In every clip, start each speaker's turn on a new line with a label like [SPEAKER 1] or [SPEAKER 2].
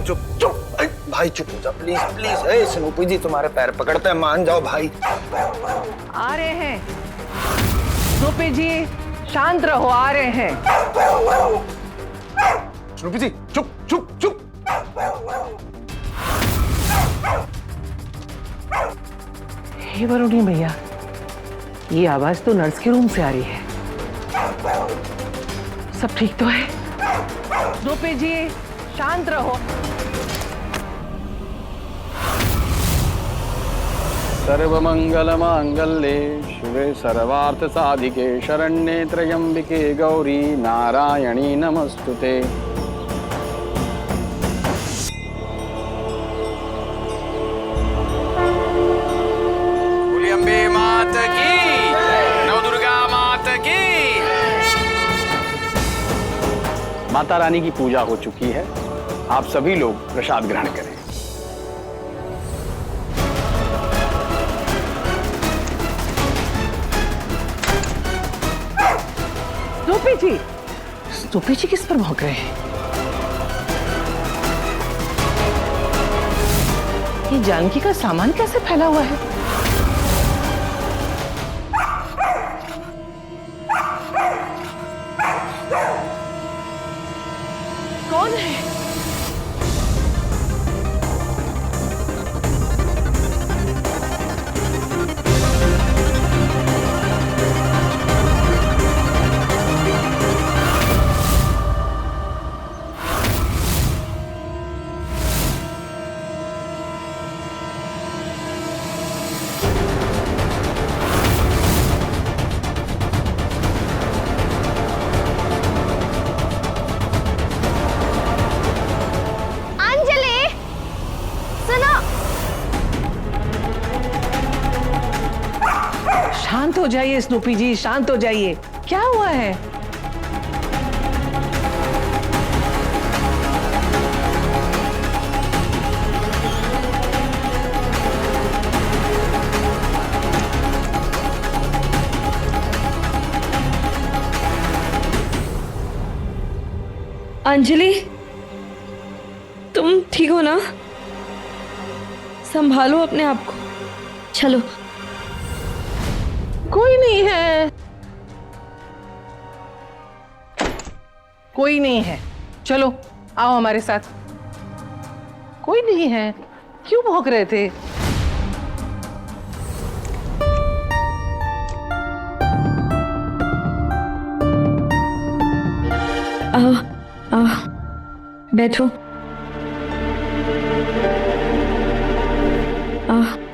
[SPEAKER 1] चुप चुप भाई, चुप हो जा प्लीज प्लीज। ए स्नूपी जी तुम्हारे पैर पकड़ते हैं, मान जाओ भाई।
[SPEAKER 2] आ रहे हैं स्नूपी जी, शांत रहो, आ रहे हैं।
[SPEAKER 1] स्नूपी जी चुप चुप चुप।
[SPEAKER 2] हे वरुणी भैया, ये आवाज तो नर्स के रूम से आ रही है। सब ठीक तो है? स्नूपी जी शांत रहो।
[SPEAKER 3] सर्वमंगलमांगल्ये शिवे सर्वार्थ साधिके शरण्ये त्र्यंबिके गौरी नारायणी नमस्तुते। अम्बे मात की, नवदुर्गा मात की। माता रानी की पूजा हो चुकी है, आप सभी लोग प्रसाद ग्रहण करें।
[SPEAKER 2] स्नूपी जी किस पर भौंक रहे हैं? ये जानकी का सामान कैसे फैला हुआ है? कौन है? शांत हो जाइए स्नूपी जी, शांत हो जाइए। क्या हुआ है?
[SPEAKER 4] अंजलि, तुम ठीक हो ना? संभालो अपने आप को, चलो।
[SPEAKER 2] कोई नहीं है, कोई नहीं है, चलो आओ हमारे साथ। कोई नहीं है, क्यों भौंक रहे थे?
[SPEAKER 4] आओ बैठो।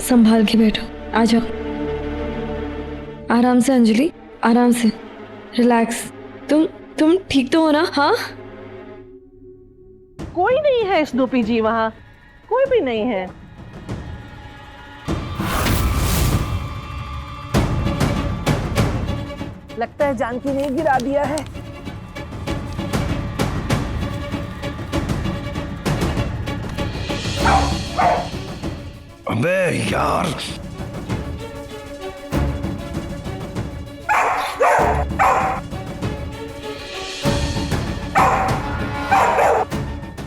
[SPEAKER 4] संभाल के बैठो, आ जाओ। आराम से अंजलि, आराम से, रिलैक्स। तुम ठीक तो हो ना? हाँ,
[SPEAKER 2] कोई नहीं है स्नूपी जी, वहां कोई भी नहीं है। लगता है जानकी ने गिरा दिया है।
[SPEAKER 1] अबे यार,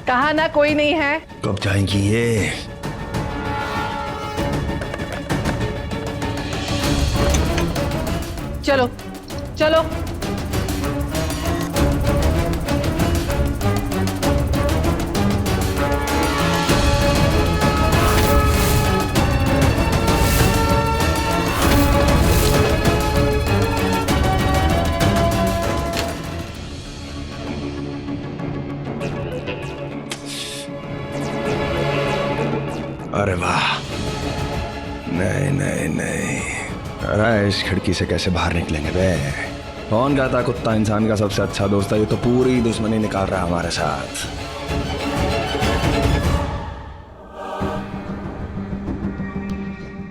[SPEAKER 2] कहा ना कोई नहीं है।
[SPEAKER 1] कब जाएंगी ये?
[SPEAKER 2] चलो चलो।
[SPEAKER 1] अरे वाह, नहीं नहीं नहीं, अरे इस खिड़की से कैसे बाहर निकलेंगे बे? कौन कहता कुत्ता इंसान का सबसे अच्छा दोस्त है? ये तो पूरी दुश्मनी निकाल रहा है हमारे साथ।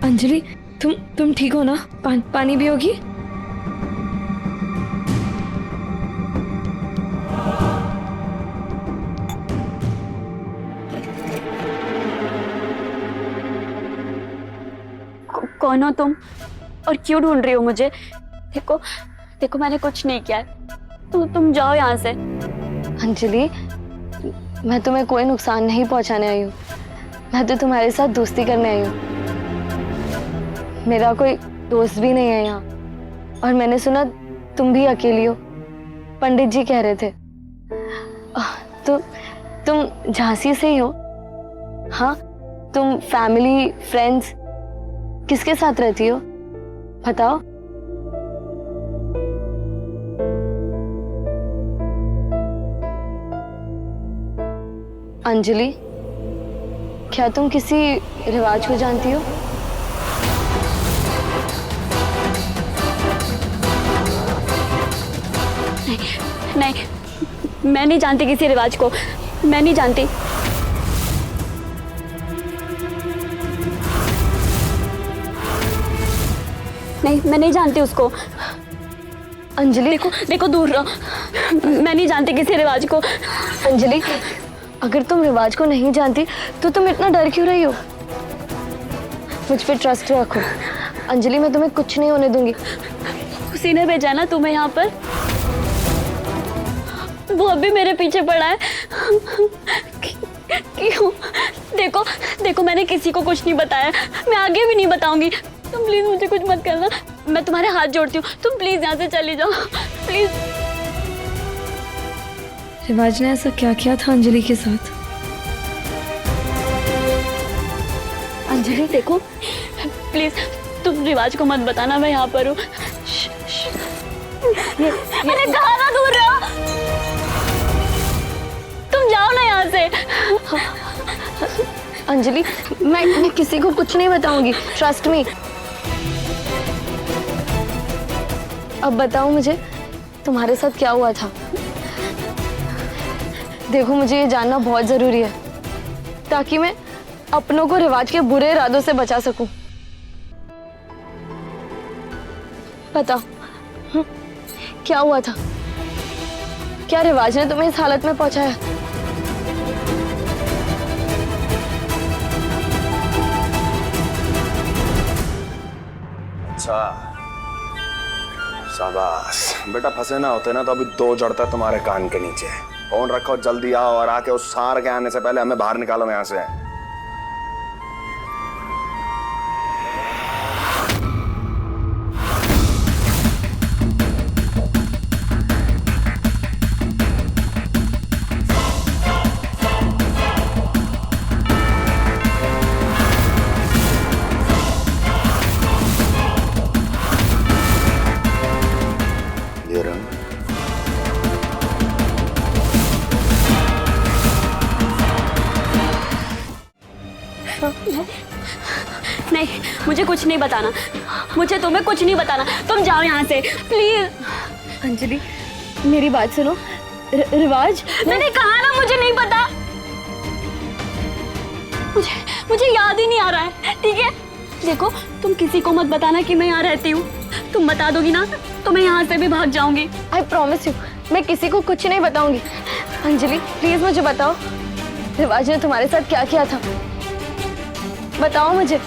[SPEAKER 4] अंजलि, तुम ठीक हो ना? पानी भी होगी?
[SPEAKER 5] कौन हो तुम और क्यों ढूंढ रही हो मुझे? देखो देखो मैंने कुछ नहीं किया है। तुम जाओ यहाँ से।
[SPEAKER 4] अंजलि, मैं तुम्हें कोई नुकसान नहीं पहुंचाने आई हूँ। मैं तो तुम्हारे साथ दोस्ती करने आई हूँ। मेरा कोई दोस्त भी नहीं है यहाँ। और मैंने सुना तुम भी अकेली हो, पंडित जी कह रहे थे। तो तुम झांसी से ही हो? हाँ, तुम फैमिली फ्रेंड्स किसके साथ रहती हो बताओ? अंजलि, क्या तुम किसी रिवाज को जानती हो?
[SPEAKER 5] नहीं, मैं नहीं जानती किसी रिवाज को। मैं नहीं जानती। नहीं, मैं नहीं जानती उसको।
[SPEAKER 4] अंजलि,
[SPEAKER 5] देखो देखो दूर रहो। मैं नहीं जानती किसी रिवाज को।
[SPEAKER 4] अंजलि, अगर तुम रिवाज को नहीं जानती तो तुम इतना डर क्यों रही हो? मुझ पे ट्रस्ट रखो अंजलि, मैं तुम्हें कुछ नहीं होने दूंगी।
[SPEAKER 5] उसी ने भेजा ना तुम्हें यहाँ पर। वो अभी मेरे पीछे पड़ा है। क्यों? देखो देखो मैंने किसी को कुछ नहीं बताया, मैं आगे भी नहीं बताऊंगी। तुम प्लीज मुझे कुछ मत करना, मैं तुम्हारे हाथ जोड़ती हूँ। तुम प्लीज यहाँ से चली जाओ प्लीज।
[SPEAKER 4] रिवाज ने ऐसा क्या किया था अंजलि के साथ?
[SPEAKER 5] अंजलि देखो प्लीज तुम रिवाज को मत बताना मैं यहाँ पर हूँ। मैंने कहा ना दूर रहो। तुम जाओ ना यहाँ से।
[SPEAKER 4] अंजलि, मैं किसी को कुछ नहीं बताऊंगी, ट्रस्ट मी। अब बताओ मुझे तुम्हारे साथ क्या हुआ था? देखो मुझे ये जानना बहुत जरूरी है ताकि मैं अपनों को रिवाज के बुरे इरादों से बचा सकूं। बताओ क्या हुआ था? क्या रिवाज ने तुम्हें इस हालत में पहुंचाया?
[SPEAKER 1] अच्छा, शाबाश बेटा। फंसे ना होते ना तो अभी दो जड़ता तुम्हारे कान के नीचे। फोन रखो, जल्दी आओ और आके उस सार के आने से पहले हमें बाहर निकालो यहाँ से। ये रंग
[SPEAKER 5] नहीं, मुझे कुछ नहीं बताना। मुझे तुम्हें कुछ नहीं बताना। तुम जाओ यहाँ से प्लीज।
[SPEAKER 4] अंजलि, मेरी बात सुनो। रिवाज,
[SPEAKER 5] मैंने कहा ना मुझे नहीं पता। मुझे याद ही नहीं आ रहा है। ठीक है, देखो तुम किसी को मत बताना कि मैं यहाँ रहती हूँ। तुम बता दोगी ना तो मैं यहाँ से भी भाग जाऊंगी।
[SPEAKER 4] आई प्रॉमिस यू, मैं किसी को कुछ नहीं बताऊंगी। अंजलि प्लीज मुझे बताओ, रिवाज ने तुम्हारे साथ क्या किया था? बताओ मुझे।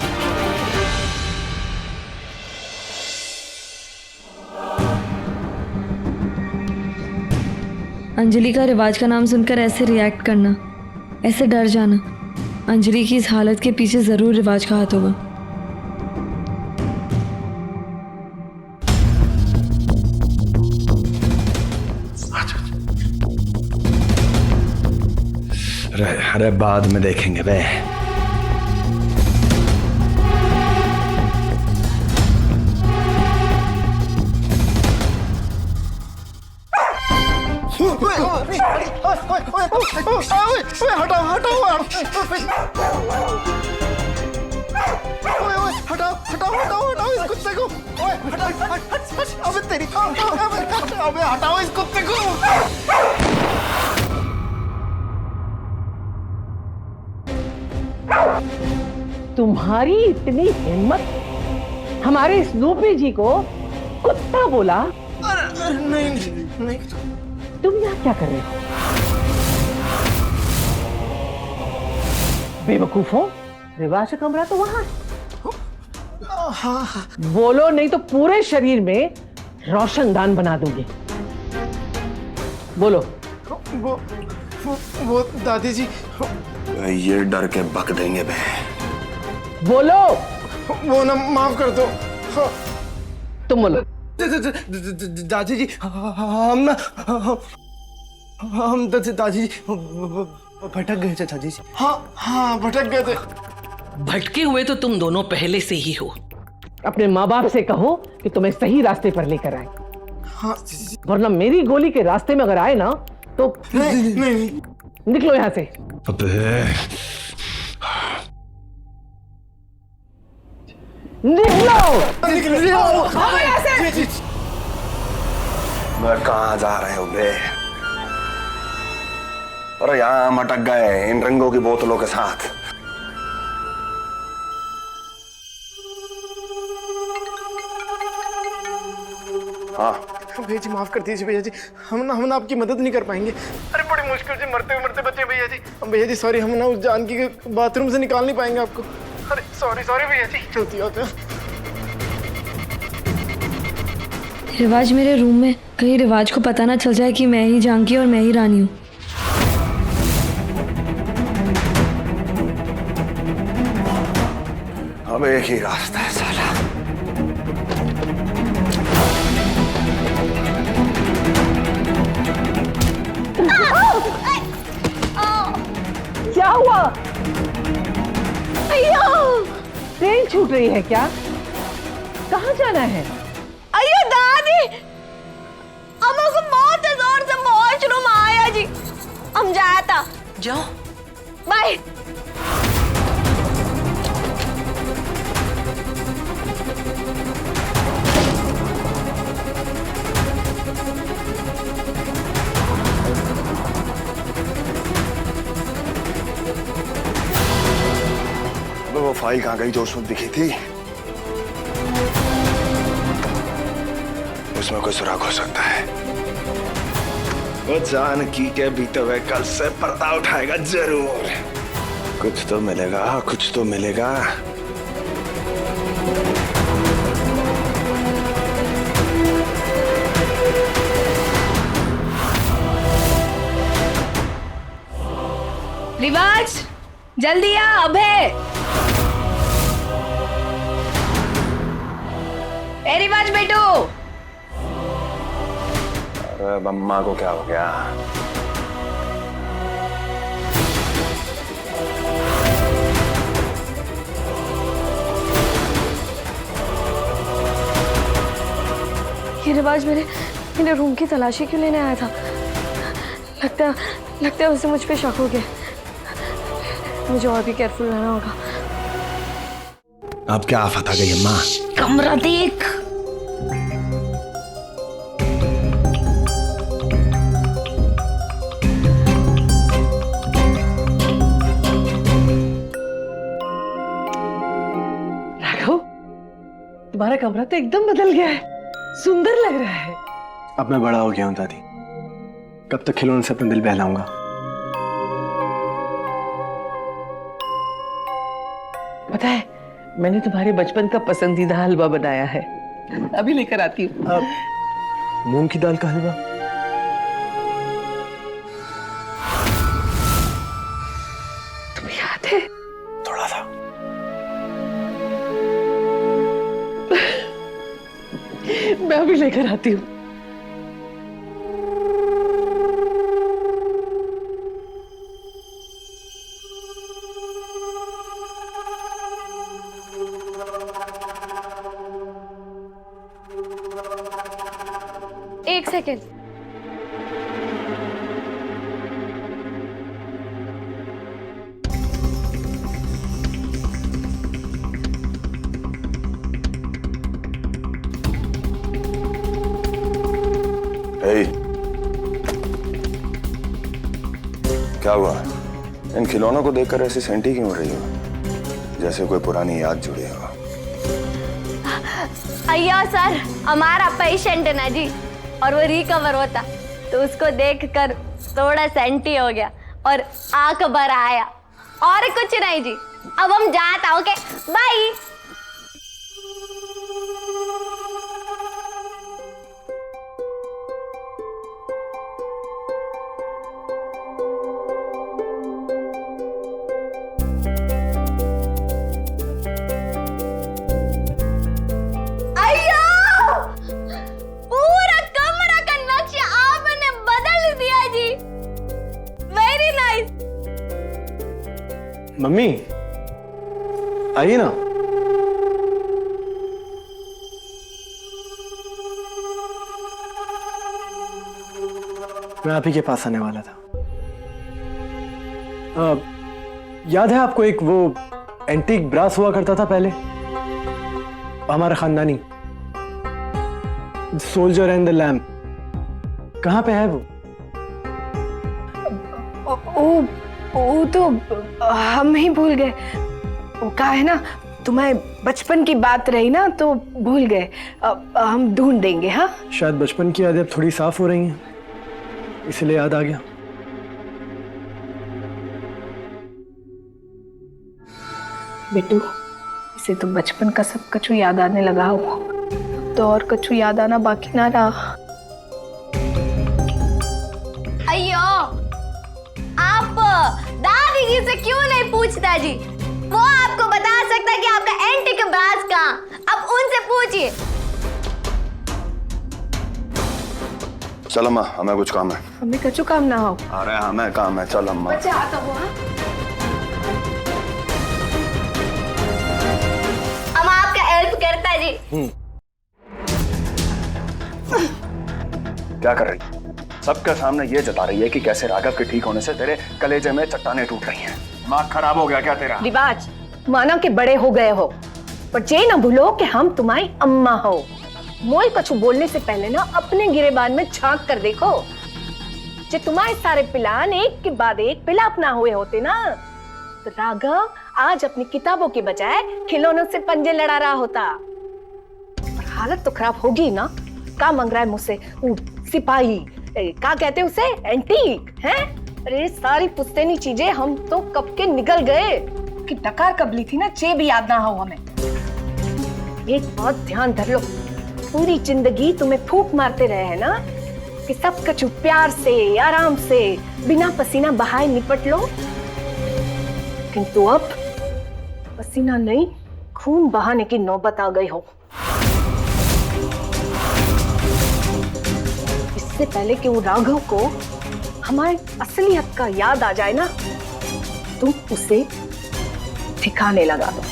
[SPEAKER 4] अंजलि का रिवाज का नाम सुनकर ऐसे रिएक्ट करना, ऐसे डर जाना, अंजलि की इस हालत के पीछे जरूर रिवाज का हाथ होगा।
[SPEAKER 1] अरे बाद में देखेंगे बे।
[SPEAKER 6] हटाओ इस कुत्ते को। अबे तेरी अबे हटाओ इस कुत्ते को।
[SPEAKER 2] तुम्हारी इतनी हिम्मत, हमारे स्नूपी जी को कुत्ता बोला?
[SPEAKER 6] अरे नहीं।
[SPEAKER 2] तुम यहाँ क्या कर रहे हो? बेवकूफों, रिवाज का कमरा तो वहां है।
[SPEAKER 6] हाँ।
[SPEAKER 2] बोलो नहीं तो पूरे शरीर में रोशनदान बना दूंगी। बोलो।
[SPEAKER 6] वो दादी जी,
[SPEAKER 1] ये डर के बक देंगे बे।
[SPEAKER 2] बोलो।
[SPEAKER 6] वो ना माफ कर दो। हाँ।
[SPEAKER 2] तुम बोलो।
[SPEAKER 6] दादी जी, हम दादी जी भटक गए थे दादी जी। हाँ भटक गए थे।
[SPEAKER 2] भटके हुए तो तुम दोनों पहले से ही हो। अपने माँ बाप से कहो कि तुम्हें सही रास्ते पर लेकर आए।
[SPEAKER 6] हाँ।
[SPEAKER 2] वरना मेरी गोली के रास्ते में अगर आए ना तो
[SPEAKER 6] नहीं।
[SPEAKER 2] निकलो यहाँ से।
[SPEAKER 1] अबे
[SPEAKER 2] निकलो। भागो यहाँ से।
[SPEAKER 1] मैं कहाँ जा रहे हो बे? अरे यहाँ हम अटक गए इन रंगों की बोतलों के साथ। हाँ
[SPEAKER 6] भैया जी माफ कर दीजिए भैया जी, हम ना आपकी मदद नहीं कर पाएंगे। अरे बड़ी मुश्किल से मरते बच्चे भैया जी। भैया जी सॉरी, हम ना उस जानकी के बाथरूम से निकाल नहीं पाएंगे आपको। अरे सॉरी भैया जी, गलती होता है।
[SPEAKER 4] रिवाज मेरे रूम में, कहीं रिवाज को पता ना चल जाए कि मैं ही जानकी और मैं ही रानी हूँ।
[SPEAKER 1] अब एक ही रास्ता है साला।
[SPEAKER 2] क्या हुआ? ट्रेन छूट रही है क्या? कहाँ जाना है?
[SPEAKER 5] अयो दादी, हमको बहुत जोर से वॉशरूम आया जी, हम जाता।
[SPEAKER 2] जाओ।
[SPEAKER 5] बाय।
[SPEAKER 1] वो फाइल कहाँ गई जो उस वक्त दिखी थी? उसमें कोई सुराग हो सकता है। वो जानकी के बीते हुए कल से पर्दा उठाएगा जरूर। कुछ तो मिलेगा, कुछ तो मिलेगा।
[SPEAKER 4] रिवाज जल्दी आ, अभय। ए रिवाज बेटू।
[SPEAKER 1] अरे मम्मा को क्या हो गया?
[SPEAKER 4] ये रिवाज मेरे रूम की तलाशी क्यों लेने आया था? लगता है उसे मुझ पे शक हो गया। मुझे और भी केयरफुल रहना होगा।
[SPEAKER 1] अब क्या आफत आ गई अम्मा?
[SPEAKER 4] कमरा देख।
[SPEAKER 2] राघव, तुम्हारा कमरा तो एकदम बदल गया है, सुंदर लग रहा है।
[SPEAKER 6] अब मैं बड़ा हो गया हूँ दादी, कब तक खिलौने से अपना दिल बहलाऊंगा?
[SPEAKER 2] पता है, मैंने तुम्हारे बचपन का पसंदीदा हलवा बनाया है, अभी लेकर आती हूँ।
[SPEAKER 6] मूंग की दाल का हलवा?
[SPEAKER 2] तुम्हें याद है?
[SPEAKER 1] थोड़ा सा।
[SPEAKER 2] मैं अभी लेकर आती हूँ।
[SPEAKER 4] एक सेकेंड।
[SPEAKER 1] क्या हुआ? इन खिलौनों को देखकर ऐसी सेंटी क्यों हो रही हो, जैसे कोई पुरानी याद जुड़ी हो?
[SPEAKER 5] अय्या सर, हमारा पेशेंट है ना जी, और वो रिकवर होता तो उसको देखकर थोड़ा सेंटी हो गया और आंख भर आया, और कुछ नहीं जी। अब हम जाता, ओके बाय।
[SPEAKER 6] मम्मी आइए ना। मैं आप ही के पास आने वाला था। याद है आपको एक वो एंटीक ब्रास हुआ करता था पहले, हमारा खानदानी, सोल्जर एंड द लैम्प, कहाँ पे है वो?
[SPEAKER 7] वो तो हम ही भूल गए। वो कहा है ना, तुम्हें बचपन की बात रही ना तो भूल गए। हम ढूंढ देंगे। हाँ,
[SPEAKER 6] शायद बचपन की यादें अब थोड़ी साफ हो रही हैं, इसलिए याद आ गया।
[SPEAKER 7] बेटू, इसे तो बचपन का सब कछु याद आने लगा हो, तो और कछु याद आना बाकी ना रहा।
[SPEAKER 4] अयो, आप दादी जी से क्यों नहीं पूछता जी? वो आपको बता सकता कि आपका एंटीक ब्रास कहाँ। अब उनसे पूछिए।
[SPEAKER 1] चल अम्मा, हमें कुछ काम है।
[SPEAKER 7] हमें कछु काम ना हो।
[SPEAKER 1] अरे हमें काम है, चल अम्मा।
[SPEAKER 7] बच्चे आता हो। हाँ?
[SPEAKER 4] हम आपका हेल्प करता जी।
[SPEAKER 1] क्या कर रही है? सबके सामने ये जता रही है कि कैसे राघव के ठीक होने से तेरे कलेजे में चट्टानें टूट रही हैं। दिमाग खराब हो गया क्या तेरा?
[SPEAKER 7] रिवाज माना के बड़े हो गए हो, पर ये ना भूलो कि हम तुम्हारी अम्मा हो। मोल कछु बोलने से पहले ना अपने गिरेबान में झांक कर देखो। जे तुम्हारे सारे प्लान एक के बाद एक पिला अपना हुए होते ना, तो राघव आज अपनी किताबों के बजाय खिलौनों से पंजे लड़ा रहा होता। पर हालत तो खराब होगी ना। क्या मांग रहा है मुझसे? सिपाही, क्या कहते हैं उसे, एंटीक हैं? अरे सारी पुश्तैनी चीजें हम तो कब के निकल गए कि डकार कब ली थी ना, चे भी याद ना हो हमें। एक बात ध्यान धर लो, पूरी जिंदगी तुम्हें फूंक मारते रहे हैं ना कि सब कुछ प्यार से, आराम से, बिना पसीना बहाए निपट लो, किंतु अब पसीना नहीं, खून बहाने की नौबत आ गई हो। इससे पहले कि वो राघव को हमारे असलियत का याद आ जाए ना, तुम उसे ठिकाने लगा दो।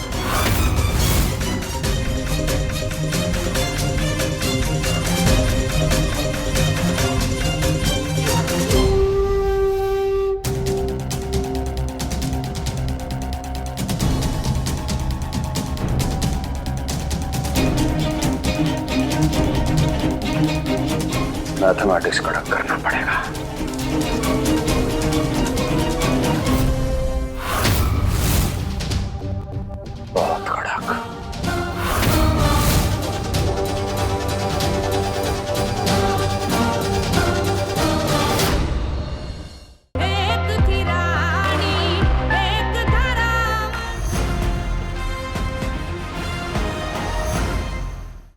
[SPEAKER 1] मैथमेटिक्स कड़क करना पड़ेगा।